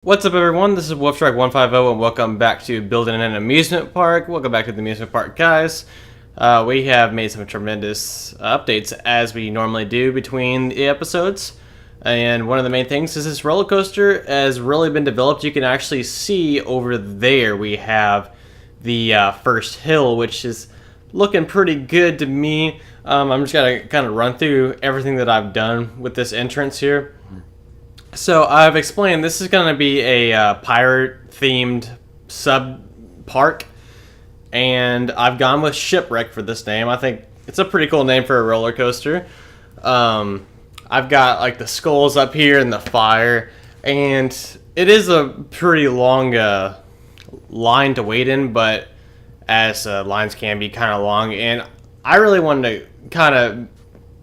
What's up, everyone? This is Wolfstrike150 and welcome back to Building an Amusement Park. Welcome back to the amusement park, guys. We have made some tremendous updates as we normally do between the episodes. And one of the main things is this roller coaster has really been developed. You can actually see over there we have the first hill, which is looking pretty good to me. I'm just going to kind of run through everything that I've done with this entrance here. So I've explained this is going to be a pirate-themed sub-park, and I've gone with Shipwreck for this name. I think it's a pretty cool name for a roller coaster. I've got like the skulls up here and the fire, and it is a pretty long line to wait in, but as lines can be kind of long, and I really wanted to kind of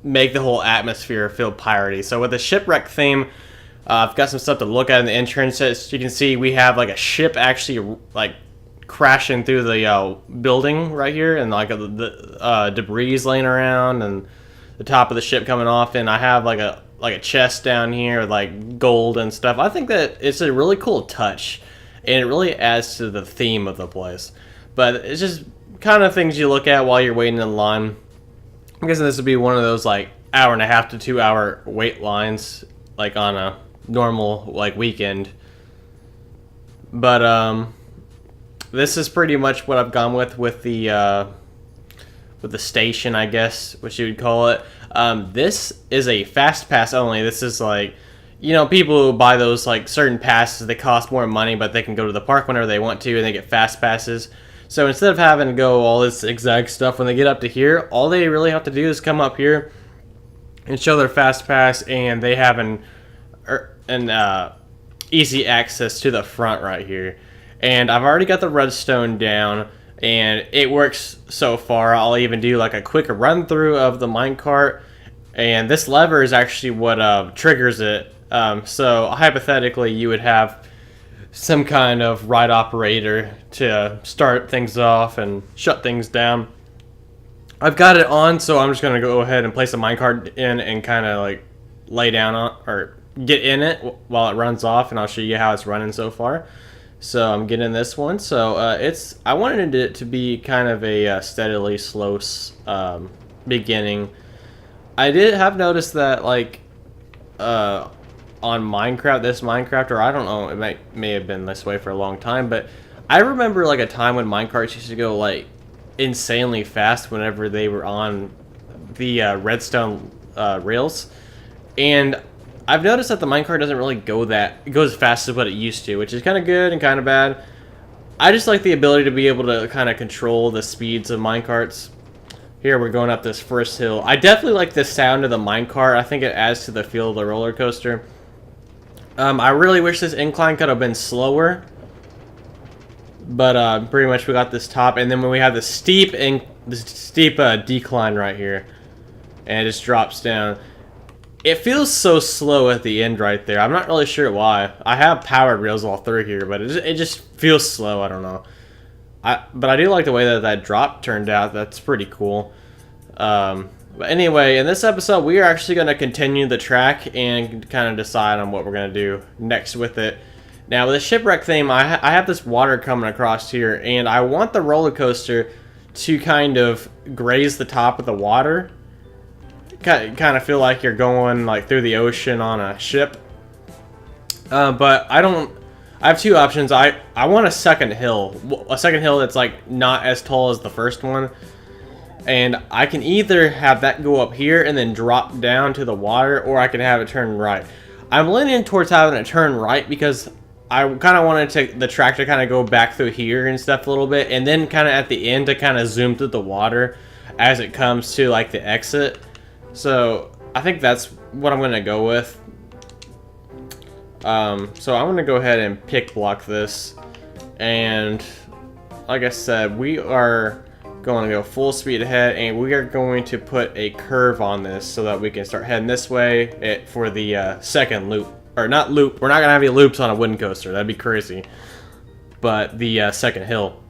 make the whole atmosphere feel piratey. So with the Shipwreck theme, I've got some stuff to look at in the entrance. As you can see, we have like a ship actually like crashing through the building right here, and like the debris laying around, and the top of the ship coming off. And I have like a chest down here with like gold and stuff. I think that it's a really cool touch, and it really adds to the theme of the place. But it's just kind of things you look at while you're waiting in line. I'm guessing this would be one of those like hour-and-a-half to 2 hour wait lines, like on a normal like weekend. But this is pretty much what I've gone with the station, I guess, what you would call it. This is a fast pass only. This is like, you know, people who buy those like certain passes, they cost more money, but they can go to the park whenever they want to, and they get fast passes. So instead of having to go all this exact stuff when they get up to here, all they really have to do is come up here and show their fast pass, and they have an easy access to the front right here. And I've already got the redstone down, and it works so far. I'll even do like a quick run through of the minecart, and this lever is actually what triggers it. So hypothetically, you would have some kind of ride operator to start things off and shut things down. I've got it on, so I'm just going to go ahead and place a minecart in and kind of like lay down on, or get in it while it runs off, and I'll show you how it's running so far. So I'm getting this one. So I wanted it to be kind of a steadily slow beginning. I did have noticed that like on Minecraft, this Minecraft, or I don't know, it may have been this way for a long time, but I remember like a time when minecarts used to go like insanely fast whenever they were on the redstone rails, and I've noticed that the minecart doesn't really go it goes as fast as what it used to, which is kind of good and kind of bad. I just like the ability to be able to kind of control the speeds of minecarts. Here we're going up this first hill. I definitely like the sound of the minecart. I think it adds to the feel of the roller coaster. I really wish this incline could have been slower, but pretty much we got this top, and then when we have the steep decline right here, and it just drops down. It feels so slow at the end right there. I'm not really sure why. I have powered rails all through here, but it just feels slow. I don't know. But I do like the way that drop turned out. That's pretty cool. But anyway, in this episode, we are actually going to continue the track and kind of decide on what we're going to do next with it. Now, with the shipwreck theme, I have this water coming across here, and I want the roller coaster to kind of graze the top of the water. Kind of feel like you're going like through the ocean on a ship. But I have two options. I want a second hill that's like not as tall as the first one, and I can either have that go up here and then drop down to the water, or I can have it turn right. I'm leaning towards having it turn right because I kind of wanted the track to kind of go back through here and stuff a little bit, and then kind of at the end to kind of zoom through the water as it comes to like the exit. So I think that's what I'm going to go with. So I'm going to go ahead and pick block this, and like I said, we are going to go full speed ahead, and we are going to put a curve on this so that we can start heading this way for the second loop. Or not loop, we're not going to have any loops on a wooden coaster, that'd be crazy. But the second hill.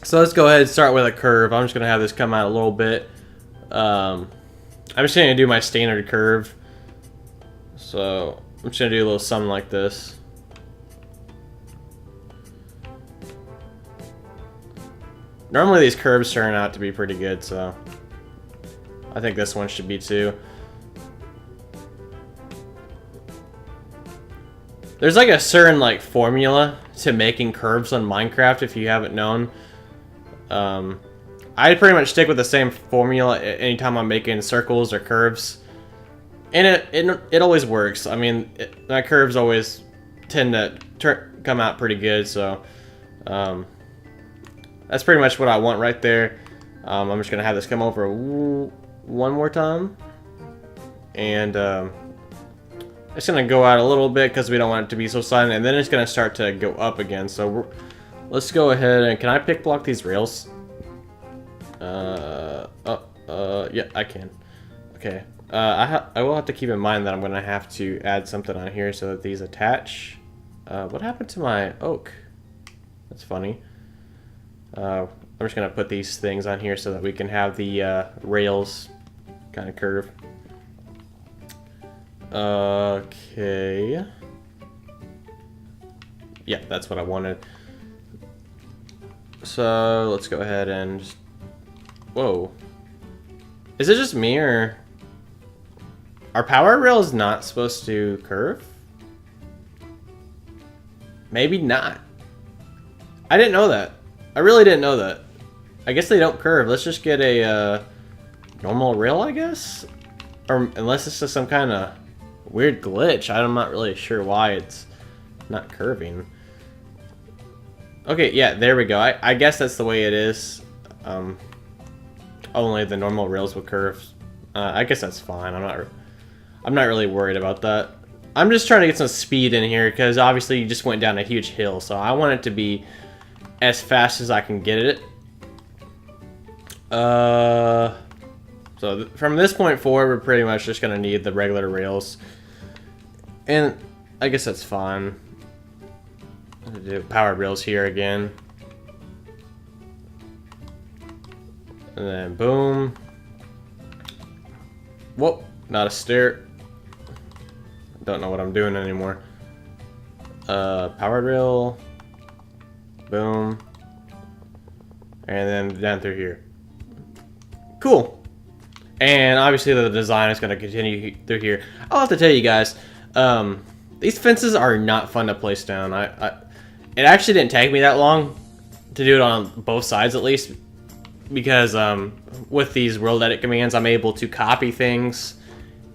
So let's go ahead and start with a curve. I'm just going to have this come out a little bit. I'm just going to do my standard curve. So I'm just going to do a little something like this. Normally these curves turn out to be pretty good, so I think this one should be too. There's like a certain like formula to making curves on Minecraft if you haven't known. I pretty much stick with the same formula anytime I'm making circles or curves, and it always works. I mean, my curves always tend to come out pretty good, so that's pretty much what I want right there. I'm just gonna have this come over one more time, and it's gonna go out a little bit because we don't want it to be so silent, and then it's gonna start to go up again. So let's go ahead and can I pick block these rails? Yeah, I can. Okay. I will have to keep in mind that I'm gonna have to add something on here so that these attach. What happened to my oak? That's funny. I'm just gonna put these things on here so that we can have the rails kind of curve. Okay. Yeah, that's what I wanted. So let's go ahead and just... Whoa. Is it just me, or our power rail is not supposed to curve? Maybe not. I didn't know that. I really didn't know that. I guess they don't curve. Let's just get a normal rail, I guess? Or unless it's just some kind of weird glitch. I'm not really sure why it's not curving. Okay, yeah, there we go. I guess that's the way it is. Only the normal rails will curve. I guess that's fine. I'm not really worried about that. I'm just trying to get some speed in here because obviously you just went down a huge hill, so I want it to be as fast as I can get it. So from this point forward, we're pretty much just gonna need the regular rails, and I guess that's fine. Do power rails here again. And then boom. Whoa, not a stair. Don't know what I'm doing anymore. Power rail. Boom. And then down through here. Cool. And obviously the design is going to continue through here. I'll have to tell you guys, these fences are not fun to place down. It actually didn't take me that long to do it on both sides at least. Because with these world edit commands, I'm able to copy things,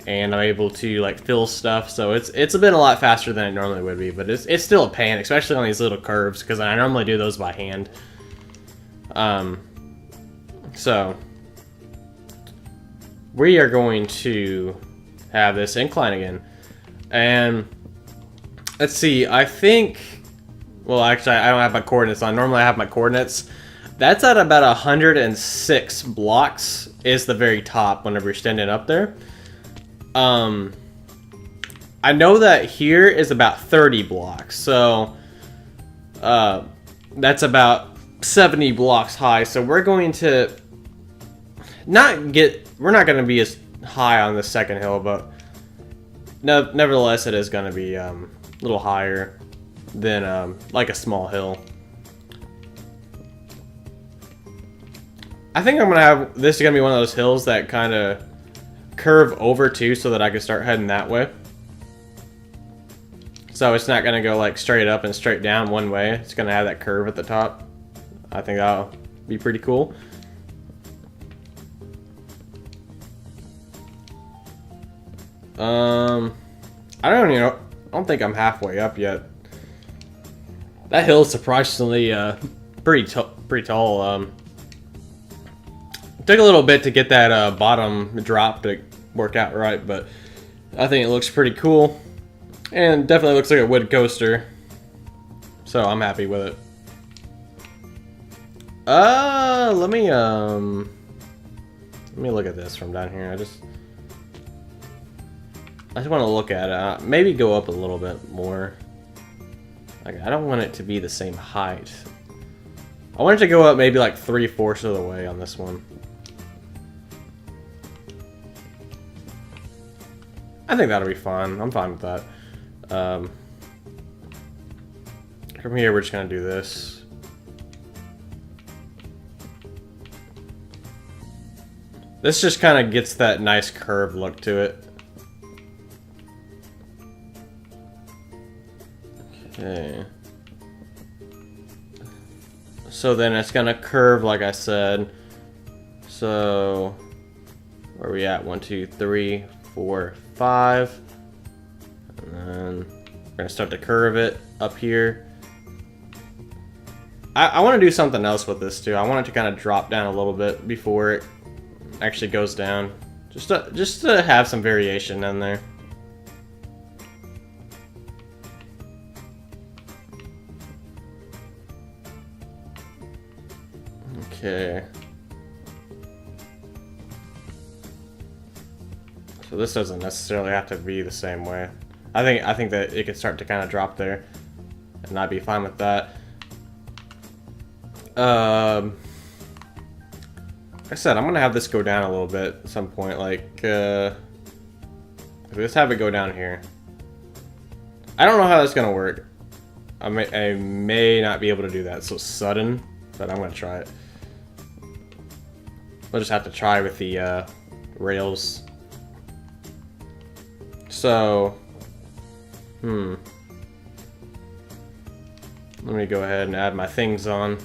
and I'm able to like fill stuff. So it's been a lot faster than it normally would be, but it's still a pain, especially on these little curves, because I normally do those by hand. So we are going to have this incline again, and let's see. I think, well, actually, I don't have my coordinates on. Normally, I have my coordinates. That's at about 106 blocks is the very top whenever you're standing up there. I know that here is about 30 blocks, so that's about 70 blocks high. So we're going to we're not going to be as high on the second hill, but nevertheless it is going to be a little higher than like a small hill. I think I'm gonna have this is gonna be one of those hills that kind of curve over too, so that I can start heading that way. So it's not gonna go like straight up and straight down one way. It's gonna have that curve at the top. I think that'll be pretty cool. I don't think I'm halfway up yet. That hill is surprisingly pretty tall. It took a little bit to get that bottom drop to work out right, but I think it looks pretty cool, and definitely looks like a wood coaster. So I'm happy with it. Let me look at this from down here. I just want to look at it. Maybe go up a little bit more. Like, I don't want it to be the same height. I want it to go up maybe like 3/4 of the way on this one. I think that'll be fun. I'm fine with that. From here, we're just gonna do this. This just kind of gets that nice curved look to it. Okay. So then it's gonna curve like I said. So where are we at? 1, 2, 3, 4, 5. And then we're gonna start to curve it up here. I want to do something else with this too. I want it to kind of drop down a little bit before it actually goes down. Just to have some variation in there. Okay. So this doesn't necessarily have to be the same way. I think that it could start to kind of drop there, and I'd be fine with that. Like I said, I'm gonna have this go down a little bit at some point. Like, let's have it go down here. I don't know how that's gonna work. I may not be able to do that so sudden, but I'm gonna try it. We'll just have to try with the rails. So, let me go ahead and add my things on. I'm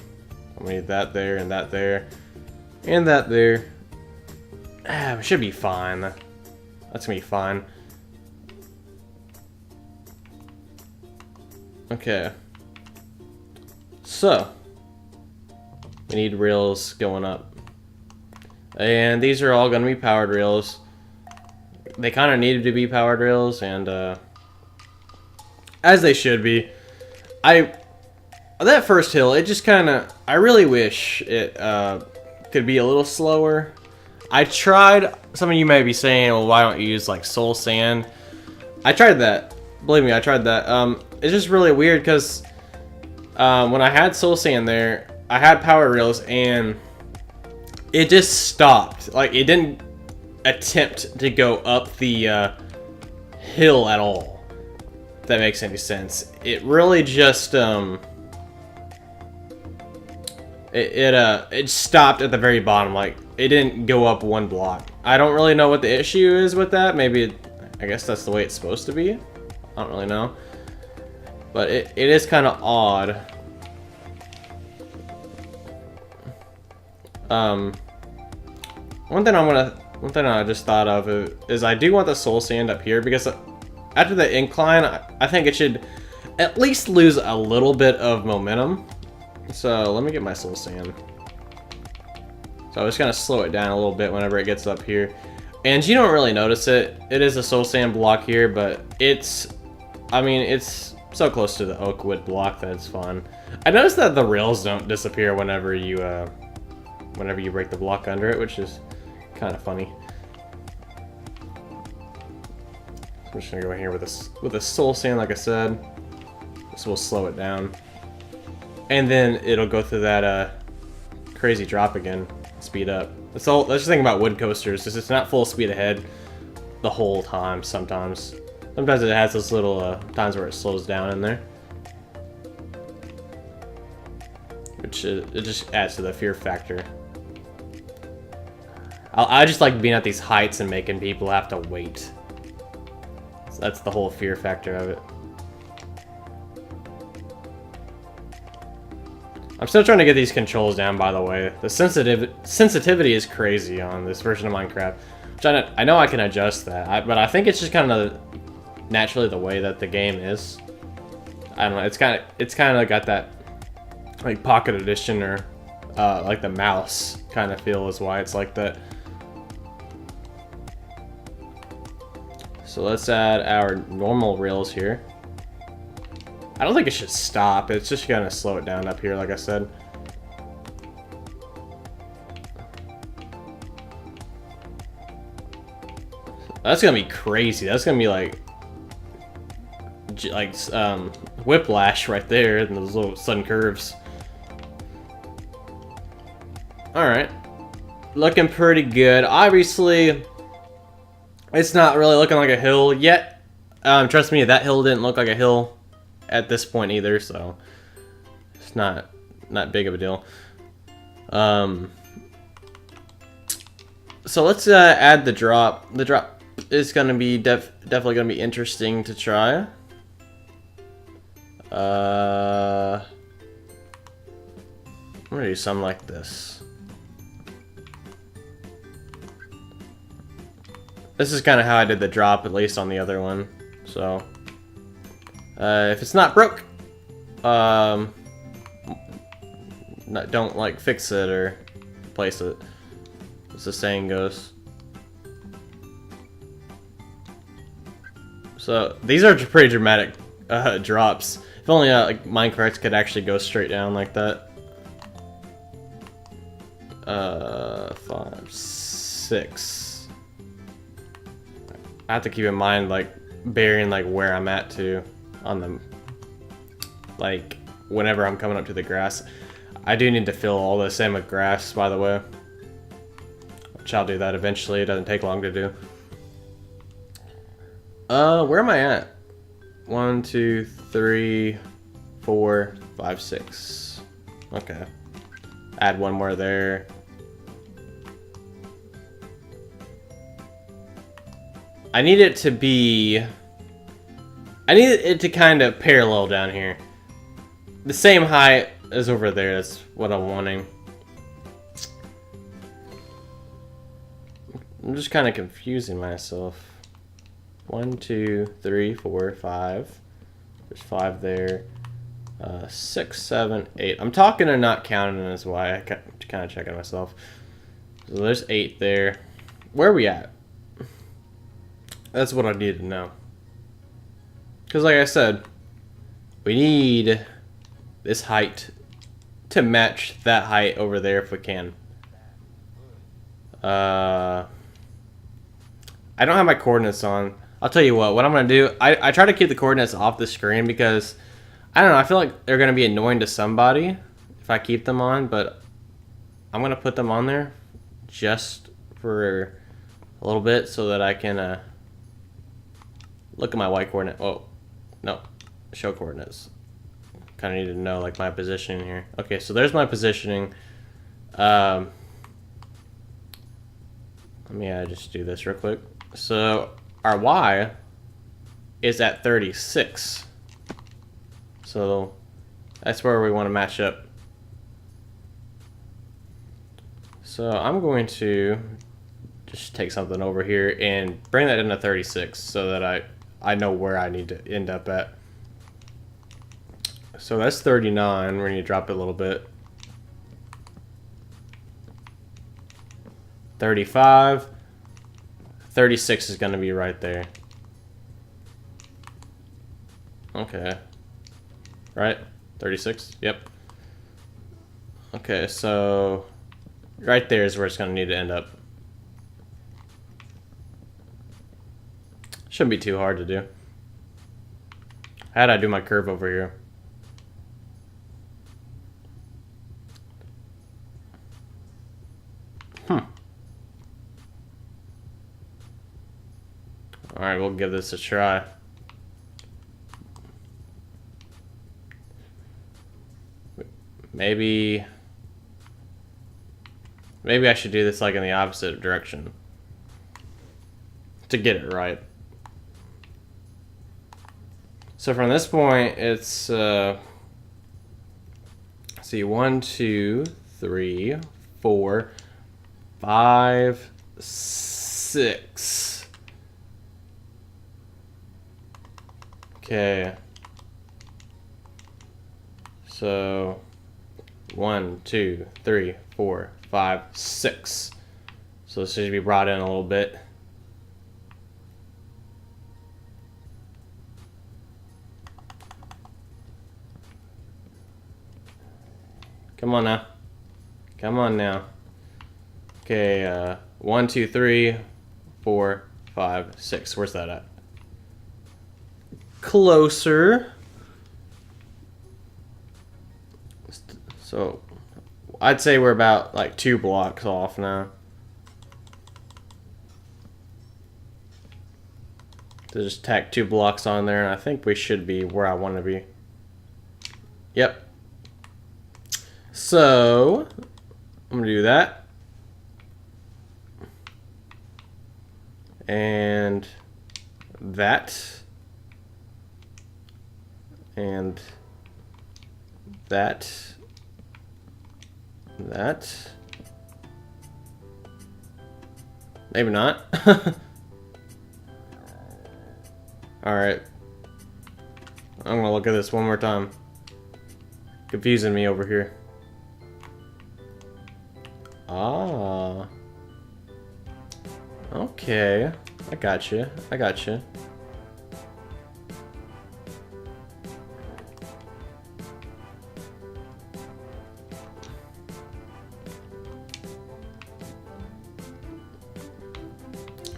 gonna need that there, and that there, and that there. Ah, it should be fine. That's gonna be fine. Okay. So, we need rails going up. And these are all gonna be powered rails. They kind of needed to be powered rails, and as they should be. That first hill, it just kind of, I really wish it could be a little slower. I tried, some of you may be saying, well, why don't you use like soul sand? I tried that. Believe me, I tried that. It's just really weird because when I had soul sand there, I had power rails and it just stopped. Like, it didn't attempt to go up the hill at all. If that makes any sense. It really just it stopped at the very bottom. Like, it didn't go up one block. I don't really know what the issue is with that. Maybe I guess that's the way it's supposed to be. I don't really know, but it is kind of odd. One thing I just thought of is I do want the soul sand up here, because after the incline, I think it should at least lose a little bit of momentum. So let me get my soul sand. So I'm just gonna slow it down a little bit whenever it gets up here. And you don't really notice it. It is a soul sand block here, but it's so close to the oak wood block that it's fun. I noticed that the rails don't disappear whenever you break the block under it, which is kind of funny. I'm just gonna go in here with a soul sand, like I said. This will slow it down, and then it'll go through that crazy drop again, speed up. That's the thing about wood coasters, is it's not full speed ahead the whole time. Sometimes it has those little times where it slows down in there, which it just adds to the fear factor. I just like being at these heights and making people have to wait. So that's the whole fear factor of it. I'm still trying to get these controls down, by the way. The sensitivity is crazy on this version of Minecraft. Which I know I can adjust that, but I think it's just kind of naturally the way that the game is. I don't know. It's kind of got that like Pocket Edition or like the mouse kind of feel, is why it's like that. So let's add our normal rails here. I don't think it should stop. It's just gonna slow it down up here, like I said. That's gonna be crazy. That's gonna be like whiplash right there, and those little sudden curves. All right, looking pretty good. Obviously, it's not really looking like a hill yet. Trust me, that hill didn't look like a hill at this point either, so it's not big of a deal. So let's add the drop. The drop is gonna be definitely gonna be interesting to try. I'm gonna do something like this. This is kind of how I did the drop, at least on the other one. So, if it's not broke, don't like fix it or replace it, as the saying goes. So these are pretty dramatic drops. If only like minecarts could actually go straight down like that. 5, 6. I have to keep in mind like bearing like where I'm at too on them. Like whenever I'm coming up to the grass, I do need to fill all this in with grass, by the way. Which I'll do that eventually. It doesn't take long to do. Where am I at? 1, 2, 3, 4, 5, 6. Okay. Add one more there. I need it to be... I need it to kind of parallel down here. The same height as over there, that's what I'm wanting. I'm just kind of confusing myself. 1, 2, 3, 4, 5. There's 5 there. 6, 7, 8. I'm talking and not counting is why I kind of checking myself. So there's 8 there. Where are we at? That's what I need to know. Because like I said, we need this height to match that height over there if we can. I don't have my coordinates on. I'll tell you what I'm going to do. I try to keep the coordinates off the screen because, I don't know, I feel like they're going to be annoying to somebody if I keep them on, but I'm going to put them on there just for a little bit so that I can look at my y coordinate. Oh, no, show coordinates. Kind of need to know like my positioning here. Okay, so there's my positioning. Let me just do this real quick. So our y is at 36. So that's where we want to match up. So I'm going to just take something over here and bring that into 36 so that I know where I need to end up at. So that's 39. We're going to drop it a little bit. 35. 36 is going to be right there. Okay. Right? 36? Yep. Okay, so right there is where it's going to need to end up. Shouldn't be too hard to do. How'd I do my curve over here? Alright, we'll give this a try. Maybe I should do this like in the opposite direction to get it right. So from this point, it's see 1, 2, 3, 4, 5, 6. Okay. So 1, 2, 3, 4, 5, 6. So this should be brought in a little bit. Come on now. Come on now. Okay, 1, 2, 3, 4, 5, 6. Where's that at? Closer. So I'd say we're about like 2 blocks off now. So just tack 2 blocks on there, and I think we should be where I want to be. Yep. So I'm gonna do that. And that. And that. That. Maybe not. Alright. I'm gonna look at this one more time. Confusing me over here. Ah. Okay. I got you. I got you.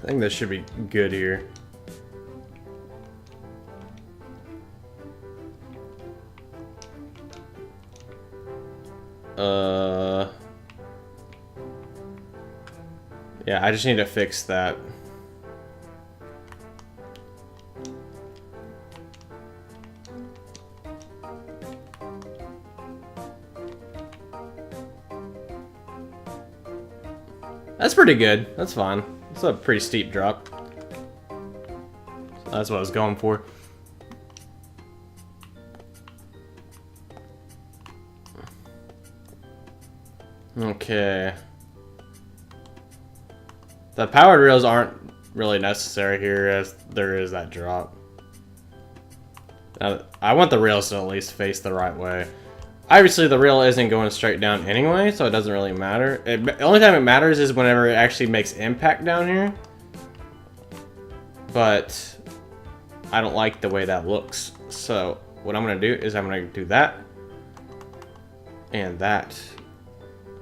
I think this should be good here. Yeah, I just need to fix that. That's pretty good. That's fine. It's a pretty steep drop. So that's what I was going for. Okay. The powered rails aren't really necessary here as there is that drop. I want the rails to at least face the right way. Obviously the rail isn't going straight down anyway, so it doesn't really matter. The only time it matters is whenever it actually makes impact down here. But I don't like the way that looks. So what I'm gonna do is I'm gonna do that and that.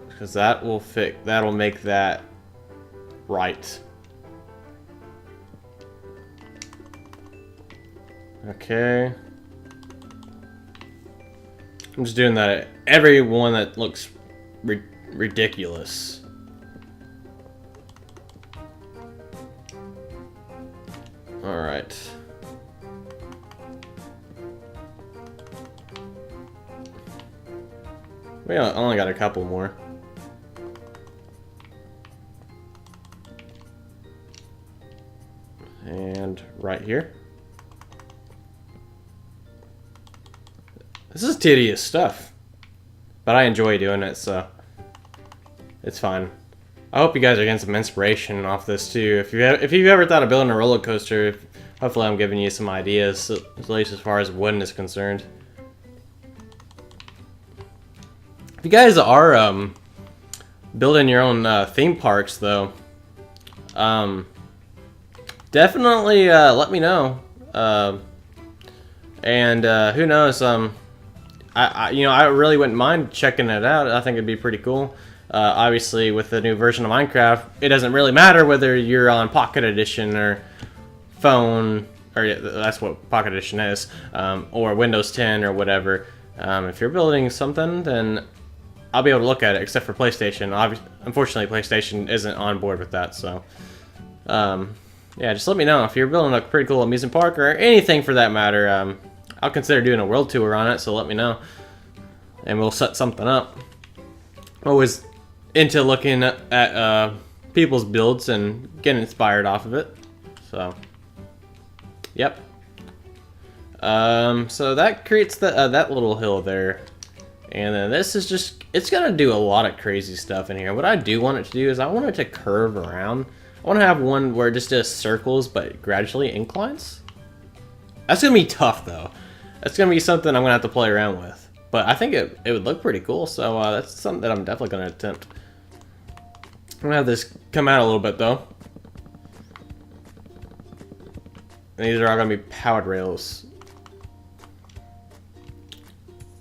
Because that'll make that right. Okay. I'm just doing that at every one that looks ridiculous. Alright. We only got a couple more. And right here. This is tedious stuff, but I enjoy doing it, so it's fine. I hope you guys are getting some inspiration off this too. If you've ever thought of building a roller coaster, hopefully I'm giving you some ideas, at least as far as wooden is concerned. If you guys are building your own theme parks, though, definitely let me know. And who knows? I really wouldn't mind checking it out. I think it'd be pretty cool. Obviously, with the new version of Minecraft, it doesn't really matter whether you're on Pocket Edition or phone, or that's what Pocket Edition is, or Windows 10 or whatever. If you're building something, then I'll be able to look at it, except for PlayStation. Unfortunately, PlayStation isn't on board with that, so yeah, just let me know if you're building a pretty cool amusement park or anything for that matter. I'll consider doing a world tour on it, so let me know, and we'll set something up. Always into looking at people's builds and getting inspired off of it. So, yep. So that creates that little hill there, and then this is just—it's gonna do a lot of crazy stuff in here. What I do want it to do is I want it to curve around. I want to have one where it just does circles but gradually inclines. That's gonna be tough though. That's gonna be something I'm gonna have to play around with. But I think it would look pretty cool, so that's something that I'm definitely gonna attempt. I'm gonna have this come out a little bit though. And these are all gonna be powered rails.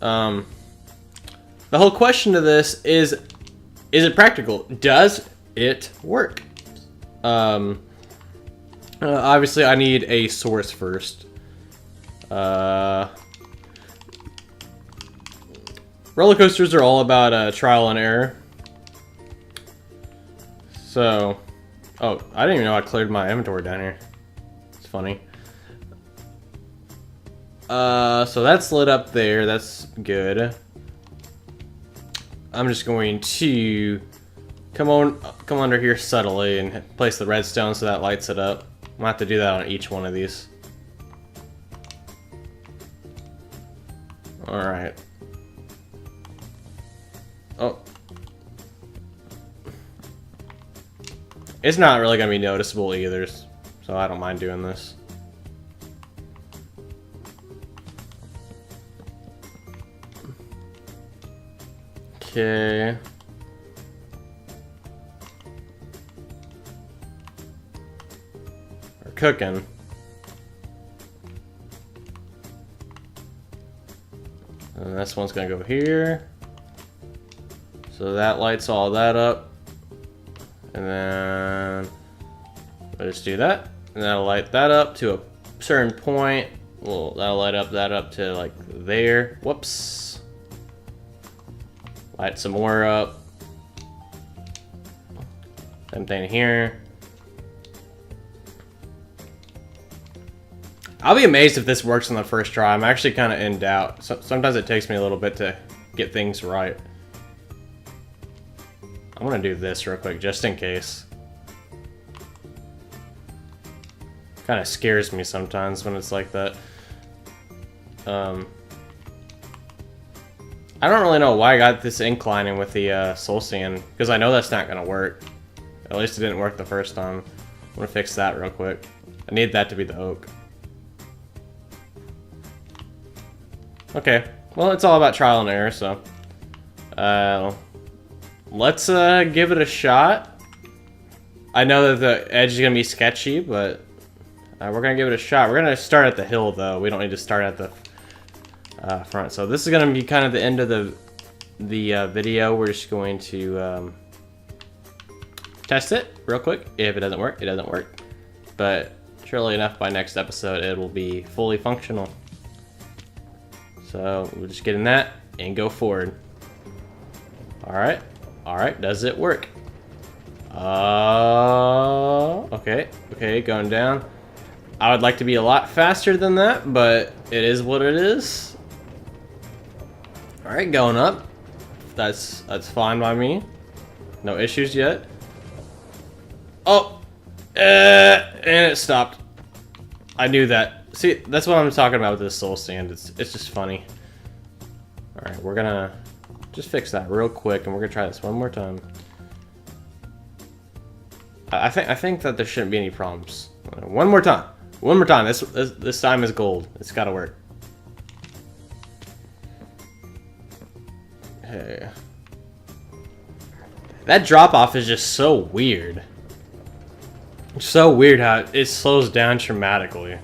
The whole question to this is it practical? Does it work? Obviously I need a source first. Roller coasters are all about trial and error. So, oh, I didn't even know I cleared my inventory down here. It's funny. So that's lit up there. That's good. I'm just going to come under here subtly and place the redstone so that lights it up. I'm gonna have to do that on each one of these. Alright. Oh. It's not really gonna be noticeable either, so I don't mind doing this. Okay. We're cooking. And this one's gonna go here. So that lights all that up. And then we'll just do that. And that'll light that up to a certain point. Well, that'll light up that up to like there. Whoops. Light some more up. Same thing here. I'll be amazed if this works on the first try. I'm actually kind of in doubt. Sometimes it takes me a little bit to get things right. I'm gonna do this real quick, just in case. Kind of scares me sometimes when it's like that. I don't really know why I got this incline in with the soul sand, because I know that's not gonna work. At least it didn't work the first time. I'm gonna fix that real quick. I need that to be the oak. Okay, well, it's all about trial and error, so let's give it a shot. I know that the edge is gonna be sketchy, but we're gonna give it a shot. We're gonna start at the hill, though. We don't need to start at the front. So this is gonna be kind of the end of the video. We're just going to test it real quick. If it doesn't work, it doesn't work. But surely enough, by next episode, it will be fully functional. So we'll just get in that and go forward. Alright. Alright, does it work? Okay. Okay, going down. I would like to be a lot faster than that, but it is what it is. Alright, going up. That's fine by me. No issues yet. Oh! And it stopped. I knew that. See, that's what I'm talking about with this soul sand. It's just funny. Alright, we're gonna just fix that real quick, and we're gonna try this one more time. I think that there shouldn't be any problems. One more time. One more time. This time is gold. It's gotta work. Hey. That drop off is just so weird. It's so weird how it slows down dramatically.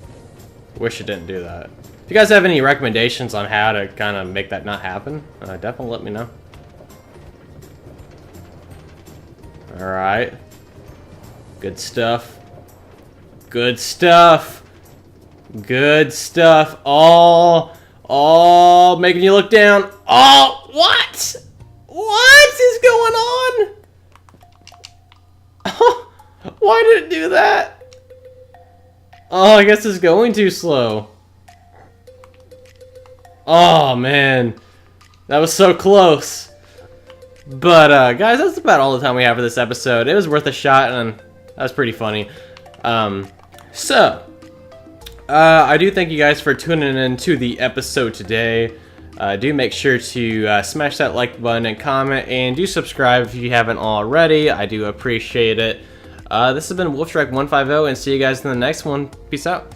Wish it didn't do that. If you guys have any recommendations on how to kind of make that not happen, definitely let me know. Alright. Good stuff. Good stuff. Good stuff. All making you look down. Oh, what? What is going on? Why did it do that? Oh, I guess it's going too slow. Oh, man. That was so close. But, guys, that's about all the time we have for this episode. It was worth a shot, and that was pretty funny. I do thank you guys for tuning in to the episode today. Do make sure to smash that like button and comment, and do subscribe if you haven't already. I do appreciate it. This has been Wolfstrike150, and see you guys in the next one. Peace out.